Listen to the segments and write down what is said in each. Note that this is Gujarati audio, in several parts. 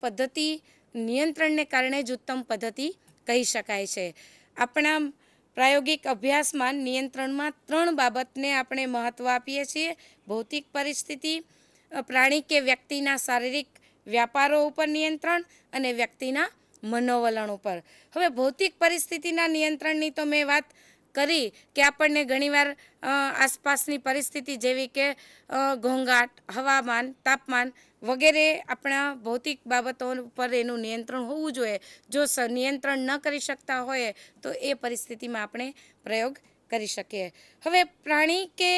પદ્ધતિ નિયંત્રણને કારણે જ ઉત્તમ પદ્ધતિ કહી શકાય છે. આપણા પ્રાયોગિક અભ્યાસમાં નિયંત્રણમાં 3 બાબતને આપણે મહત્ત્વ આપીએ છીએ: ભૌતિક પરિસ્થિતિ, પ્રાણી કે વ્યક્તિના શારીરિક વ્યાપારો ઉપર નિયંત્રણ અને વ્યક્તિના મનોવલણ ઉપર. હવે ભૌતિક પરિસ્થિતિના નિયંત્રણની તો મેં વાત કરી કે આપણને ઘણીવાર આસપાસની પરિસ્થિતિ જેવી કે ઘોંઘાટ, હવામાન, તાપમાન વગેરે આપણા ભૌતિક બાબતો પર એનું નિયંત્રણ હોવું જોઈએ. જો નિયંત્રણ ન કરી શકતા હોય તો એ પરિસ્થિતિમાં આપણે પ્રયોગ કરી શકીએ. હવે પ્રાણી કે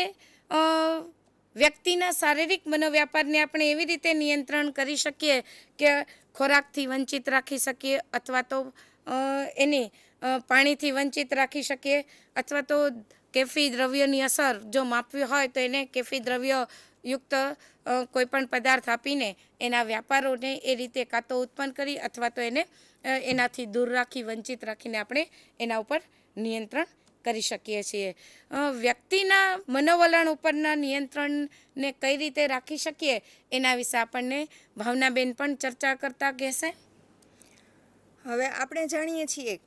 વ્યક્તિના શારીરિક મનોવ્યાપારને આપણે એવી રીતે નિયંત્રણ કરી શકીએ કે ખોરાકથી વંચિત રાખી શકીએ, અથવા તો એને પાણીથી વંચિત રાખી શકીએ, અથવા તો કેફી દ્રવ્યની અસર જો માપવી હોય તો એને કેફી દ્રવ્યયુક્ત કોઈપણ પદાર્થ આપીને એના વ્યાપારોને એ રીતે કાં તો ઉત્પન્ન કરી અથવા તો એને એનાથી દૂર રાખી, વંચિત રાખીને આપણે એના ઉપર નિયંત્રણ કરી શકીએ છીએ. વ્યક્તિના મનોવલણ ઉપરના નિયંત્રણને કઈ રીતે રાખી શકીએ એના વિશે આપણને ભાવનાબેન પણ ચર્ચા કરતા કહેશે. હવે આપણે જાણીએ છીએ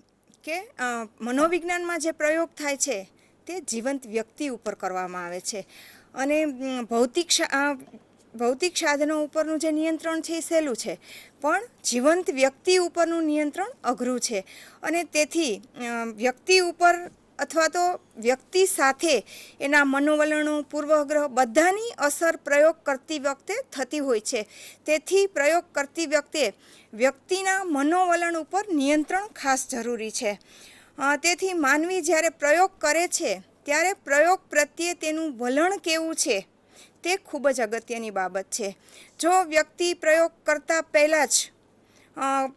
કે મનોવિજ્ઞાનમાં જે પ્રયોગ થાય છે તે જીવંત વ્યક્તિ ઉપર કરવામાં આવે છે, અને ભૌતિક સાધનો ઉપરનું જે નિયંત્રણ છે એ સહેલું છે, પણ જીવંત વ્યક્તિ ઉપરનું નિયંત્રણ અઘરું છે. અને તેથી વ્યક્તિ ઉપર અથવા તો વ્યક્તિ સાથે એના મનોવલણો, પૂર્વગ્રહ બધાની અસર પ્રયોગ કરતી વખતે થતી હોય છે. તેથી પ્રયોગ કરતી વખતે વ્યક્તિના મનોવલણ ઉપર નિયંત્રણ ખાસ જરૂરી છે. તેથી માનવી જ્યારે પ્રયોગ કરે છે ત્યારે પ્રયોગ પ્રત્યે તેનું વલણ કેવું છે તે ખૂબ જ અગત્યની બાબત છે. જો વ્યક્તિ પ્રયોગ કરતા પહેલાં જ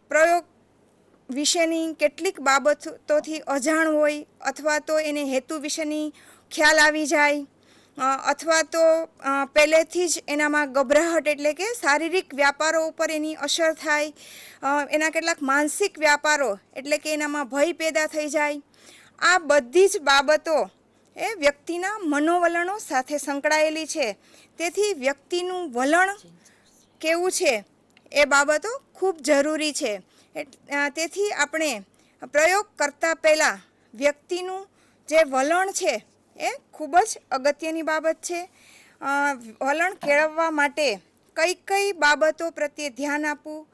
પ્રયોગ વિશેની કેટલીક બાબતોથી અજાણ હોય, અથવા તો એને હેતુ વિશેની ખ્યાલ આવી જાય, અથવા તો પહેલેથી જ એનામાં ગભરાહટ એટલે કે શારીરિક વ્યાપારો ઉપર એની અસર થાય, એના કેટલાક માનસિક વ્યાપારો એટલે કે એનામાં ભય પેદા થઈ જાય, આ બધી જ બાબતો એ વ્યક્તિના મનોવલણો સાથે સંકળાયેલી છે. તેથી વ્યક્તિનું વલણ કેવું છે એ બાબતો ખૂબ જરૂરી છે. તેથી આપણે પ્રયોગ કરતાં પહેલાં વ્યક્તિનું જે વલણ છે એ ખૂબ જ અગત્યની બાબત છે. વલણ કેળવવા માટે કઈ બાબતો પ્રત્યે ધ્યાન આપવું,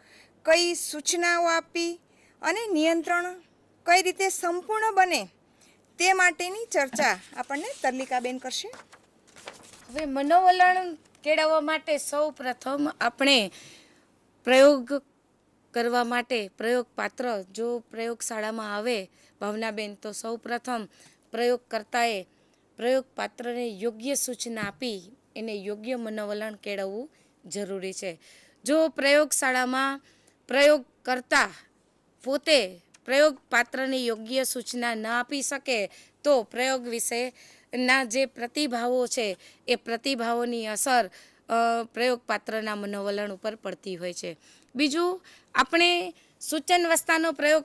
કઈ સૂચનાઓ આપવી અને નિયંત્રણ કઈ રીતે સંપૂર્ણ બને તે માટેની ચર્ચા આપણને તરલિકાબેન કરશે. હવે મનોવલણ કેળવવા માટે સૌ પ્રથમ આપણે પ્રયોગ કરવા માટે પ્રયોગપાત્ર જો પ્રયોગશાળામાં આવે ભાવનાબેન, તો સૌ પ્રથમ પ્રયોગકર્તાએ પ્રયોગપાત્રને યોગ્ય સૂચના આપી એને યોગ્ય મનોવલણ કેળવવું જરૂરી છે. જો પ્રયોગશાળામાં પ્રયોગ કરતા પોતે પ્રયોગપાત્રને યોગ્ય સૂચના ન આપી શકે તો પ્રયોગ વિશેના જે પ્રતિભાવો છે એ પ્રતિભાવોની અસર પ્રયોગપાત્રના મનોવલણ ઉપર પડતી હોય છે. બીજું, આપણે સૂચનવસ્તાનો પ્રયોગ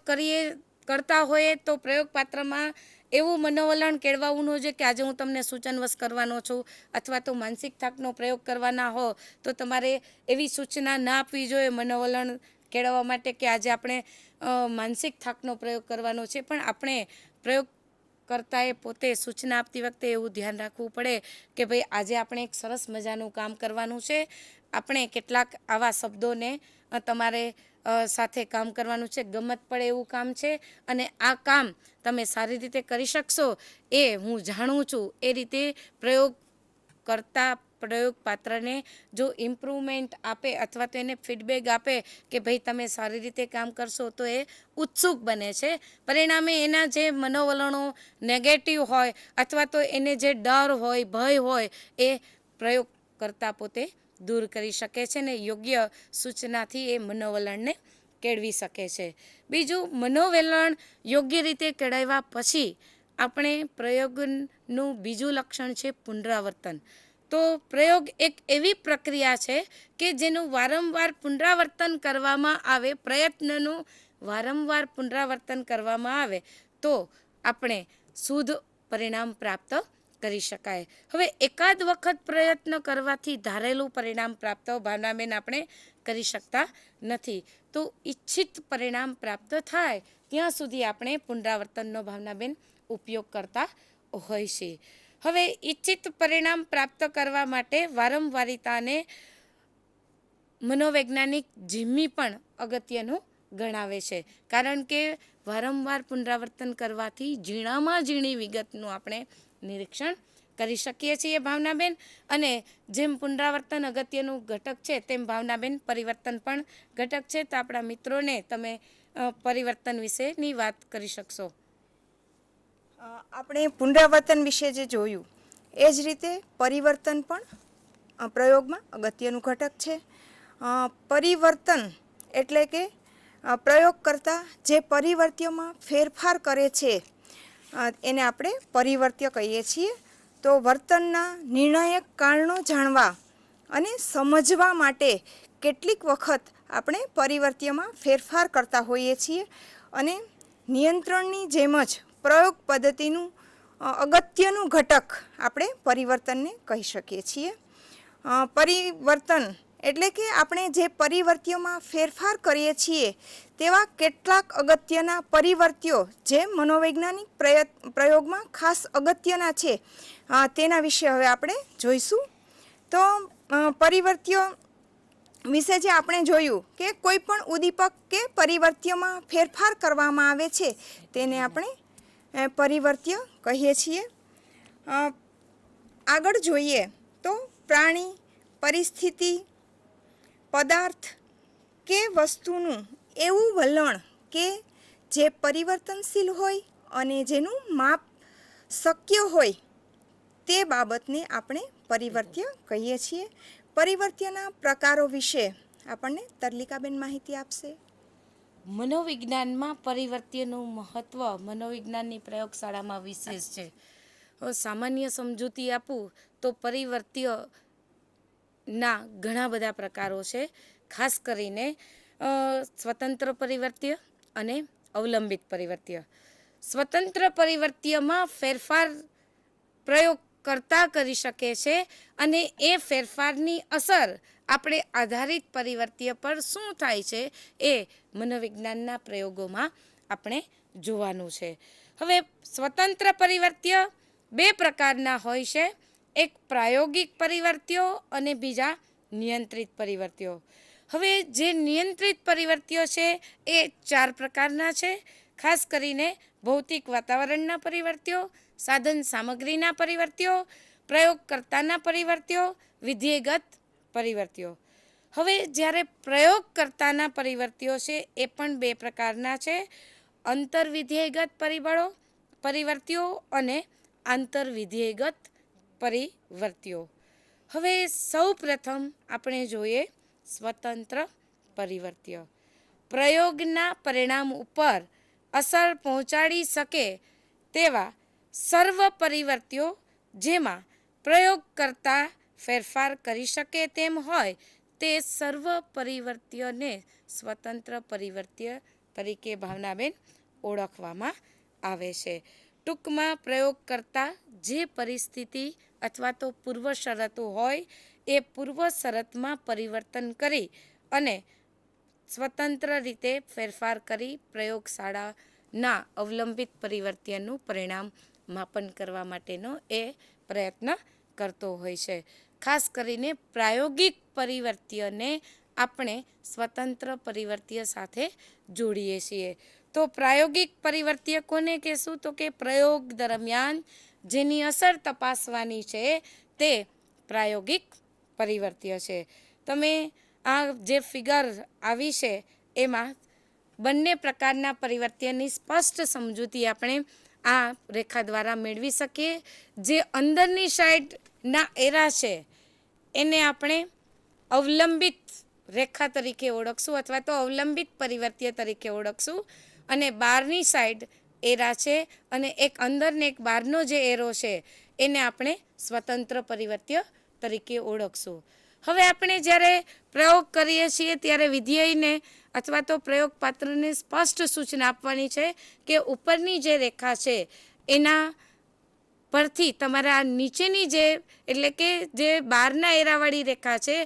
કરતા હોઈએ તો પ્રયોગપાત્રમાં એવું મનોવલણ કેળવાવું ન જોઈએ કે આજે હું તમને સૂચનવશ કરવાનો છું, અથવા તો માનસિક થાકનો પ્રયોગ કરવાના હો તો તમારે એવી સૂચના ના આપવી જોઈએ મનોવલણ કેળવવા માટે કે આજે આપણે માનસિક થાકનો પ્રયોગ કરવાનો છે. પણ આપણે પ્રયોગ કરતાએ પોતે સૂચના આપતી વખતે એવું ધ્યાન રાખવું પડે કે ભાઈ આજે આપણે એક સરસ મજાનું કામ કરવાનું છે, આપણે કેટલાક આવા શબ્દોને તમારે સાથે કામ કરવાનું છે, ગમત પડે એવું કામ છે, અને આ કામ તમે સારી રીતે કરી શકશો એ હું જાણું છું. એ રીતે પ્રયોગ કરતા પ્રયોગપાત્રને જો ઇમ્પ્રુવમેન્ટ આપે અથવા તો એને ફીડબેક આપે કે ભાઈ તમે સારી રીતે કામ કરશો તો એ ઉત્સુક બને છે. પરિણામે એના જે મનોવલણો નેગેટિવ હોય અથવા તો એને જે ડર હોય, ભય હોય એ પ્રયોગ કરતા પોતે દૂર કરી શકે છે ને યોગ્ય સૂચનાથી એ મનોવલણને કેળવી શકે છે. બીજું, મનોવલણ યોગ્ય રીતે કેળવ્યા પછી આપણે પ્રયોગનું બીજું લક્ષણ છે પુનરાવર્તન. તો પ્રયોગ એક એવી પ્રક્રિયા છે કે જેનું વારંવાર પુનરાવર્તન કરવામાં આવે, પ્રયત્નનું વારંવાર પુનરાવર્તન કરવામાં આવે તો આપણે શુદ્ધ પરિણામ પ્રાપ્ત કરી શકાય. હવે એકાદ વખત પ્રયત્ન કરવાથી ધારેલું પરિણામ પ્રાપ્ત ભાવનાબેન આપણે કરી શકતા નથી. તો ઈચ્છિત પરિણામ પ્રાપ્ત થાય ત્યાં સુધી આપણે પુનરાવર્તનનો ભાવનાબેન ઉપયોગ કરતા હોય છે. હવે ઈચ્છિત પરિણામ પ્રાપ્ત કરવા માટે વારંવારિતાને મનોવૈજ્ઞાનિક જીમ્મી પણ અગત્યનું ગણાવે છે, કારણ કે વારંવાર પુનરાવર્તન કરવાથી ઝીણામાં ઝીણી વિગતનું આપણે નિરીક્ષણ કરી શકીએ છીએ ભાવનાબેન. અને જેમ પુનરાવર્તન અગત્યનું ઘટક છે તેમ ભાવનાબેન પરિવર્તન પણ ઘટક છે. તો આપણા મિત્રોને તમે પરિવર્તન વિશેની વાત કરી શકશો. આપણે પુનરાવર્તન વિશે જે જોયું એ જ રીતે પરિવર્તન પણ પ્રયોગમાં અગત્યનું ઘટક છે. પરિવર્તન એટલે કે પ્રયોગ કરતાં જે પરિવર્ત્યમાં ફેરફાર કરે છે એને આપણે પરિવર્ત્ય કહીએ છીએ. તો વર્તનના નિર્ણાયક કારણો જાણવા અને સમજવા માટે કેટલીક વખત આપણે પરિવર્ત્યમાં ફેરફાર કરતા હોઈએ છીએ. અને નિયંત્રણની જેમ જ પ્રયોગ પદ્ધતિનું અગત્યનું ઘટક આપણે પરિવર્તનને કહી શકીએ છીએ. પરિવર્તન એટલે કે આપણે જે પરિવર્ત્યોમાં ફેરફાર કરીએ છીએ તેવા કેટલાક અગત્યના પરિવર્ત્યો જે મનોવૈજ્ઞાનિક પ્રયોગમાં ખાસ અગત્યના છે તેના વિશે હવે આપણે જોઈશું. તો પરિવર્ત્યો વિશે જે આપણે જોયું કે કોઈ પણ ઉદ્દીપક કે પરિવર્ત્યમાં ફેરફાર કરવામાં આવે છે તેને આપણે પરિવર્ત્ય કહીએ છીએ. આગળ જોઈએ તો પ્રાણી, પરિસ્થિતિ, પદાર્થ કે વસ્તુનું એવું વલણ કે જે પરિવર્તનશીલ હોય અને જેનું માપ શક્ય હોય તે બાબતને આપણે પરિવર્ત્ય કહીએ છીએ. પરિવર્ત્યના પ્રકારો વિશે આપણને તરલિકાબેન માહિતી આપશે. મનોવિજ્ઞાનમાં પરિવર્ત્યનું મહત્ત્વ મનોવિજ્ઞાનની પ્રયોગશાળામાં વિશેષ છે. સામાન્ય સમજૂતી આપું તો પરિવર્ત્યના ઘણા બધા પ્રકારો છે. ખાસ કરીને સ્વતંત્ર પરિવર્ત્ય અને અવલંબિત પરિવર્ત્ય. સ્વતંત્ર પરિવર્ત્યમાં ફેરફાર પ્રયોગ કરતા કરી શકે છે અને એ ફેરફારની અસર આપણે આધારિત પરિવર્ત્ય પર શું થાય છે એ મનોવિજ્ઞાનના પ્રયોગોમાં આપણે જોવાનું છે. હવે સ્વતંત્ર પરિવર્ત્ય બે પ્રકારના હોય છે. એક પ્રાયોગિક પરિવર્ત્યો અને બીજા નિયંત્રિત પરિવર્ત્યો. હવે જે નિયંત્રિત પરિવર્ત્યો છે એ 4 પ્રકારના છે. ખાસ કરીને ભૌતિક વાતાવરણના પરિવર્ત્યો, સાધન સામગ્રીના પરિવર્ત્યો, પ્રયોગકર્તાના પરિવર્ત્યો, વિધેયગત પરિવર્ત્યો. હવે જ્યારે પ્રયોગકર્તાના પરિવર્ત્યો છે એ પણ 2 પ્રકારના છે. અંતરવિધેયગત પરિવર્ત્યો અને આંતરવિધેયગત પરિવર્ત્યો. હવે સૌ પ્રથમ આપણે જોઈએ સ્વતંત્ર પરિવર્ત્ય. પ્રયોગના પરિણામ ઉપર અસર પહોંચાડી શકે તેવા સર્વ પરિવર્ત્યો જેમાં પ્રયોગ કરતા ફેરફાર કરી શકે તેમ હોય તે સર્વ પરિવર્ત્યને સ્વતંત્ર પરિવર્ત્ય તરીકે ભાવનાબેન ઓળખવામાં આવે છે. ટૂંકમાં પ્રયોગ કરતા જે પરિસ્થિતિ અથવા તો પૂર્વ શરતો હોય એ પૂર્વ શરતમાં પરિવર્તન કરી અને સ્વતંત્ર રીતે ફેરફાર કરી પ્રયોગશાળાના અવલંબિત પરિવર્ત્યનું પરિણામ માપન કરવા માટેનો એ પ્રયત્ન કરતો હોય છે. ખાસ કરીને પ્રાયોગિક પરિવર્ત્યને આપણે સ્વતંત્ર પરિવર્ત્ય સાથે જોડીએ છીએ. તો પ્રાયોગિક પરિવર્ત્ય કોને કહેશું? તો કે પ્રયોગ દરમિયાન જેની અસર તપાસવાની છે તે પ્રાયોગિક પરિવર્ત્ય છે. તમે આ જે ફિગર આવી છે એમાં બંને પ્રકારના પરિવર્ત્યની સ્પષ્ટ સમજૂતી આપણે આ રેખા દ્વારા મેળવી શકીએ. જે અંદરની સાઈડના એરા છે એને આપણે અવલંબિત રેખા તરીકે ઓળખશું અથવા તો અવલંબિત પરિવર્ત્ય તરીકે ઓળખશું. અને બહારની સાઈડ એરા છે અને એક અંદર ને એક બહારનો જે એરો છે એને આપણે સ્વતંત્ર પરિવર્ત્ય તરીકે ઓળખશું. હવે આપણે જ્યારે પ્રયોગ કરીએ છીએ ત્યારે વિધેયને અથવા તો પ્રયોગ પાત્રને સ્પષ્ટ સૂચના આપવાની છે કે ઉપરની જે રેખા છે એના પરથી તમારા નીચેની જે એટલે કે જે બહારના એરાવાળી રેખા છે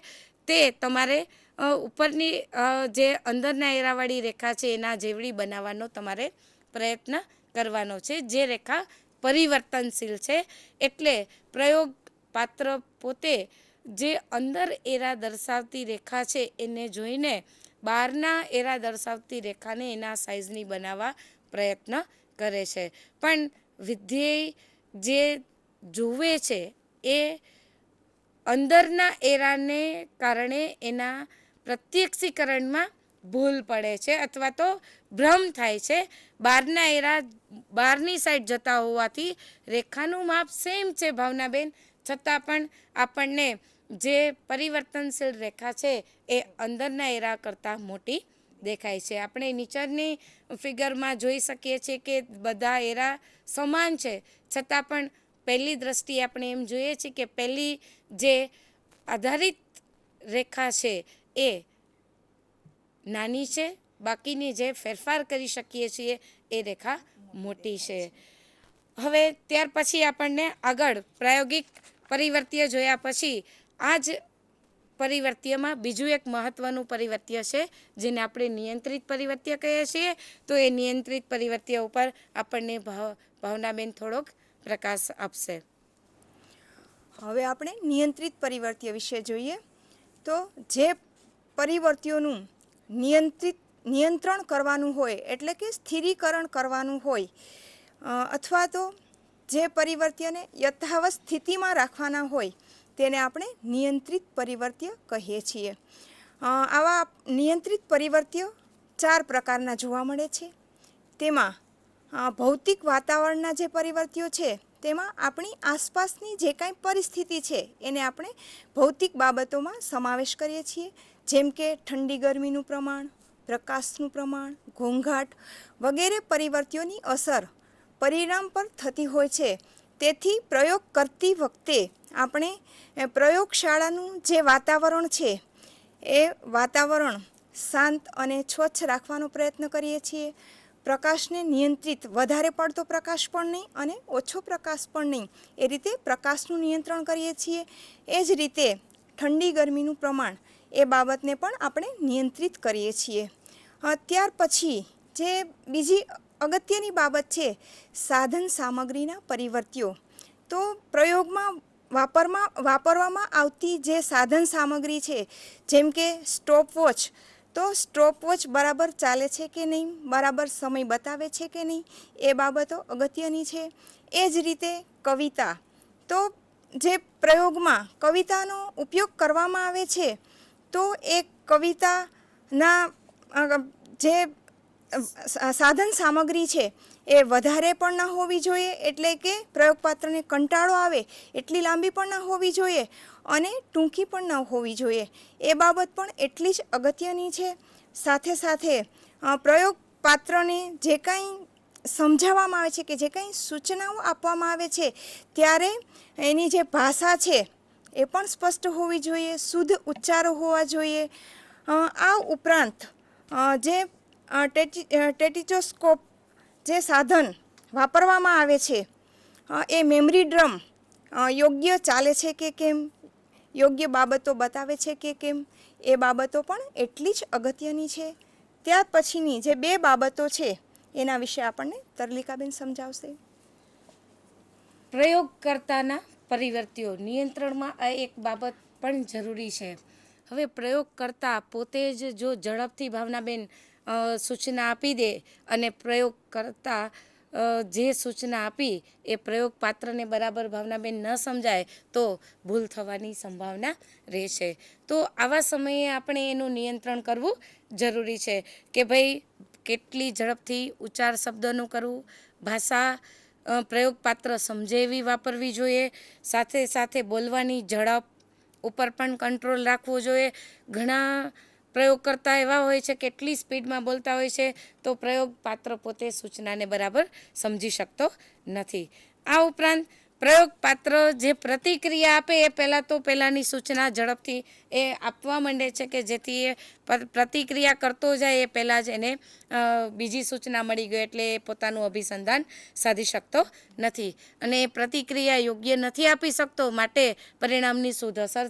તે તમારે ઉપરની જે અંદરના એરાવાળી રેખા છે એના જેવડી બનાવવાનો તમારે પ્રયત્ન કરવાનો છે, જે રેખા પરિવર્તનશીલ છે. એટલે પ્રયોગ પાત્ર પોતે જે અંદર એરા દર્શાવતી રેખા છે એને જોઈને બહારના એરા દર્શાવતી રેખાને એના સાઇઝની બનાવવા પ્રયત્ન કરે છે. પણ વિધ્યેય જે જુએ છે એ અંદરના એરાને કારણે એના પ્રત્યક્ષીકરણમાં ભૂલ પડે છે અથવા તો ભ્રમ થાય છે. બહારના એરા બહારની સાઈડ જતા હોવાથી રેખાનું માપ સેમ છે ભાવનાબેન, છતાં પણ આપણને જે પરિવર્તનશીલ રેખા છે એ અંદરના એરા કરતાં મોટી દેખાય છે. આપણે નીચેની ફિગરમાં જોઈ શકીએ છીએ કે બધા એરા સમાન છે, છતાં પણ પહેલી દ્રષ્ટિએ આપણે એમ જોઈએ છીએ કે પહેલી જે આધારિત રેખા છે એ નાની છે, બાકીની જે ફેરફાર કરી શકીએ છીએ એ રેખા મોટી છે. હવે ત્યાર પછી આપણને આગળ પ્રાયોગિક પરિવર્ત્ય જોયા પછી આ જ પરિવર્ત્યમાં બીજું એક મહત્વનું પરિવર્ત્ય છે જેને આપણે નિયંત્રિત પરિવર્ત્ય કહીએ છીએ. તો એ નિયંત્રિત પરિવર્ત્ય ઉપર આપણને ભાવનાબેન થોડોક પ્રકાશ આપશે. હવે આપણે નિયંત્રિત પરિવર્ત્ય વિશે જોઈએ. તો જે પરિવર્ત્યોનું નિયંત્રણ કરવાનું હોય એટલે કે સ્થિરીકરણ કરવાનું હોય અથવા તો જે પરિવર્ત્યને યથાવત સ્થિતિમાં રાખવાના હોય તેને આપણે નિયંત્રિત પરિવર્ત્ય કહીએ છીએ. આવા નિયંત્રિત પરિવર્ત્ય 4 પ્રકારના જોવા મળે છે. તેમાં ભૌતિક વાતાવરણના જે પરિવર્ત્યો છે તેમાં આપણી આસપાસની જે કાંઈ પરિસ્થિતિ છે એને આપણે ભૌતિક બાબતોમાં સમાવેશ કરીએ છીએ, જેમ કે ઠંડી ગરમીનું પ્રમાણ, પ્રકાશનું પ્રમાણ, ઘોંઘાટ વગેરે પરિવર્ત્યોની અસર પરિણામ પર થતી હોય છે. તેથી પ્રયોગ કરતી વખતે આપણે પ્રયોગશાળાનું જે વાતાવરણ છે એ વાતાવરણ શાંત અને સ્વચ્છ રાખવાનો પ્રયત્ન કરીએ છીએ. પ્રકાશને નિયંત્રિત, વધારે પડતો પ્રકાશ પણ નહીં અને ઓછો પ્રકાશ પણ નહીં, એ રીતે પ્રકાશનું નિયંત્રણ કરીએ છીએ. એ જ રીતે ઠંડી ગરમીનું પ્રમાણ એ બાબતને પણ આપણે નિયંત્રિત કરીએ છીએ. ત્યાર પછી જે બીજી અગત્યની બાબત છે સાધન સામગ્રીના પરિવર્ત્યો. તો પ્રયોગમાં વાપરવામાં આવતી જે સાધન સામગ્રી છે, જેમ કે સ્ટોપવોચ, તો સ્ટોપવોચ બરાબર ચાલે છે કે નહીં, બરાબર સમય બતાવે છે કે નહીં, એ બાબતો અગત્યની છે. એ જ રીતે કવિતા, તો જે પ્રયોગમાં કવિતાનો ઉપયોગ કરવામાં આવે છે તો એ કવિતાના જે સાધન સામગ્રી છે એ વધારે પણ ન હોવી જોઈએ, એટલે કે પ્રયોગપાત્રને કંટાળો આવે એટલી લાંબી પણ ન હોવી જોઈએ અને ટૂંકી પણ ન હોવી જોઈએ. એ બાબત પણ એટલી જ અગત્યની છે. સાથે સાથે પ્રયોગપાત્રને જે કાંઈ સમજાવવામાં આવે છે કે જે કાંઈ સૂચનાઓ આપવામાં આવે છે ત્યારે એની જે ભાષા છે એ પણ સ્પષ્ટ હોવી જોઈએ, શુદ્ધ ઉચ્ચારો હોવા જોઈએ. આ ઉપરાંત જે ટેટિચોસ્કોપ જે સાધન વાપરવામાં આવે છે એ મેમરી ડ્રમ યોગ્ય ચાલે છે કે કેમ, યોગ્ય બાબતો બતાવે છે કે કેમ, એ બાબતો પણ એટલી જ અગત્યની છે. ત્યાર પછીની જે 2 બાબતો છે એના વિશે આપણને તરલિકાબેન સમજાવશે. પ્રયોગકર્તાના પરિવર્ત્યો નિયંત્રણમાં આ એક બાબત પણ જરૂરી છે. હવે પ્રયોગ કરતા પોતે જ જો ઝડપથી ભાવનાબેન સૂચના આપી દે અને પ્રયોગ કરતા જે સૂચના આપી એ પ્રયોગ પાત્રને બરાબર ભાવનાબેન ન સમજાય તો ભૂલ થવાની સંભાવના રહેશે. તો આવા સમયે આપણે એનું નિયંત્રણ કરવું જરૂરી છે કે ભાઈ કેટલી ઝડપથી ઉચ્ચાર શબ્દનું કરવું, ભાષા પ્રયોગપાત્ર સમજે એવી વાપરવી જોઈએ, સાથે સાથે બોલવાની ઝડપ ઉપર પણ કંટ્રોલ રાખવો જોઈએ. ઘણા પ્રયોગ કરતા એવા હોય છે કે કેટલી સ્પીડમાં બોલતા હોય છે તો પ્રયોગપાત્ર પોતે સૂચનાને બરાબર સમજી શકતો નથી. આ ઉપરાંત પ્રયોગપાત્ર જે પ્રતિક્રિયા આપે એ પહેલાંની સૂચના ઝડપથી એ આપવા માંડે છે કે જેથી એ પ્રતિક્રિયા કરતો જાય એ પહેલાં જ એને બીજી સૂચના મળી ગઈ એટલે એ પોતાનું અભિસંધાન સાધી શકતો નથી અને એ પ્રતિક્રિયા યોગ્ય નથી આપી શકતો, માટે પરિણામની શુદ્ધ અસર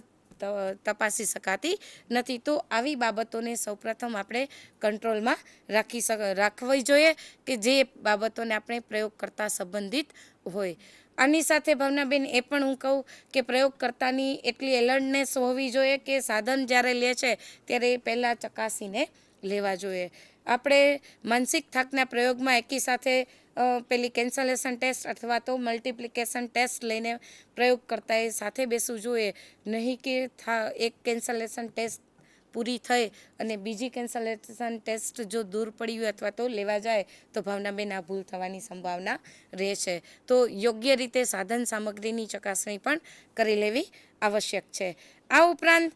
તપાસી શકાતી નથી. તો આવી બાબતોને સૌપ્રથમ આપણે કંટ્રોલમાં રાખવી જોઈએ કે જે બાબતોને આપણે પ્રયોગ કરતા સંબંધિત હોય. આની સાથે ભાવનાબેન એ પણ હું કહું કે પ્રયોગકર્તાની એટલી એલર્ટનેસ હોવી જોઈએ કે સાધન જ્યારે લે છે ત્યારે એ પહેલાં ચકાસીને લેવા જોઈએ. આપણે માનસિક થાકના પ્રયોગમાં એકી સાથે પેલી કેન્સલેશન ટેસ્ટ અથવા તો મલ્ટિપ્લિકેશન ટેસ્ટ લઈને પ્રયોગ કરતા એ સાથે બેસવું જોઈએ, નહીં કે એક કેન્સલેશન ટેસ્ટ પૂરી થઈ અને બીજી કેન્સલેશન ટેસ્ટ જો દૂર પડી હોય અથવા તો લેવા જાય તો ભાવનાબેન આ ભૂલ થવાની સંભાવના રહે છે. તો યોગ્ય રીતે સાધન સામગ્રીની ચકાસણી પણ કરી લેવી આવશ્યક છે. આ ઉપરાંત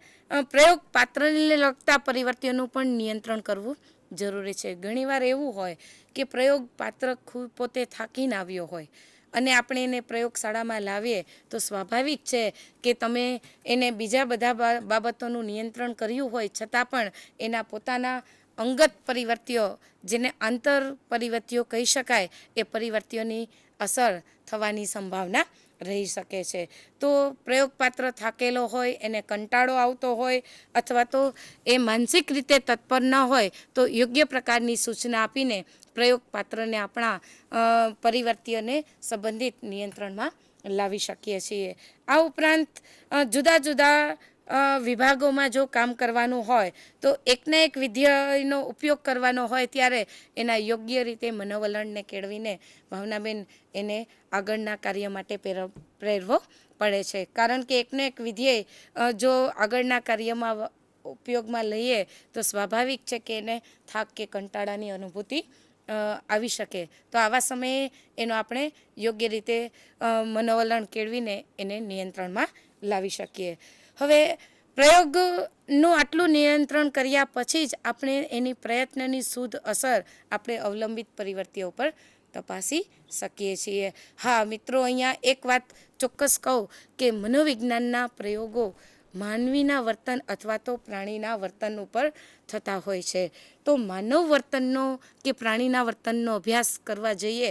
પ્રયોગ પાત્રને લગતા પરિવર્તનોનું પણ નિયંત્રણ કરવું જરૂરી છે. ઘણીવાર એવું હોય કે પ્રયોગ પાત્ર પોતે થાકીને આવ્યો હોય અને આપણે એને પ્રયોગશાળામાં લાવીએ તો સ્વાભાવિક છે કે તમે એને બીજા બધા બાબતોનું નિયંત્રણ કર્યું હોય છતાં પણ એના પોતાના અંગત પરિવર્તિઓ, જેને આંતર પરિવર્તિઓ કહી શકાય, એ પરિવર્તિઓની અસર થવાની સંભાવના રહી શકે છે. તો પ્રયોગપાત્ર થાકેલો હોય, એને કંટાળો આવતો હોય અથવા તો એ માનસિક રીતે તત્પર ન હોય તો યોગ્ય પ્રકારની સૂચના આપીને પ્રયોગપાત્રને આપણા પરિવર્તિઓને સંબંધિત નિયંત્રણમાં લાવી શકીએ છીએ. આ ઉપરાંત જુદા જુદા વિભાગોમાં જો કામ કરવાનું હોય તો એકના એક વિધ્યનો ઉપયોગ કરવાનો હોય ત્યારે એના યોગ્ય રીતે મનોવલણને કેળવીને ભાવનાબેન એને આગળના કાર્ય માટે પ્રેરવો પડે છે. કારણ કે એકનો એક વિધ્યેય જો આગળના કાર્યમાં ઉપયોગમાં લઈએ તો સ્વાભાવિક છે કે એને થાક કે કંટાળાની અનુભૂતિ આવી શકે. તો આવા સમયે એનો આપણે યોગ્ય રીતે મનોવલણ કેળવીને એને નિયંત્રણમાં લાવી શકીએ. હવે પ્રયોગનું આટલું નિયંત્રણ કર્યા પછી જ આપણે એની પ્રયત્નની શુદ્ધ અસર આપણે અવલંબિત પરિવર્તિઓ પર તપાસી શકીએ છીએ. હા મિત્રો, અહીંયા એક વાત ચોક્કસ કહું કે મનોવિજ્ઞાનના પ્રયોગો માનવીના વર્તન અથવા તો પ્રાણીના વર્તન ઉપર થતા હોય છે. તો માનવ વર્તનનો કે પ્રાણીના વર્તનનો અભ્યાસ કરવા જઈએ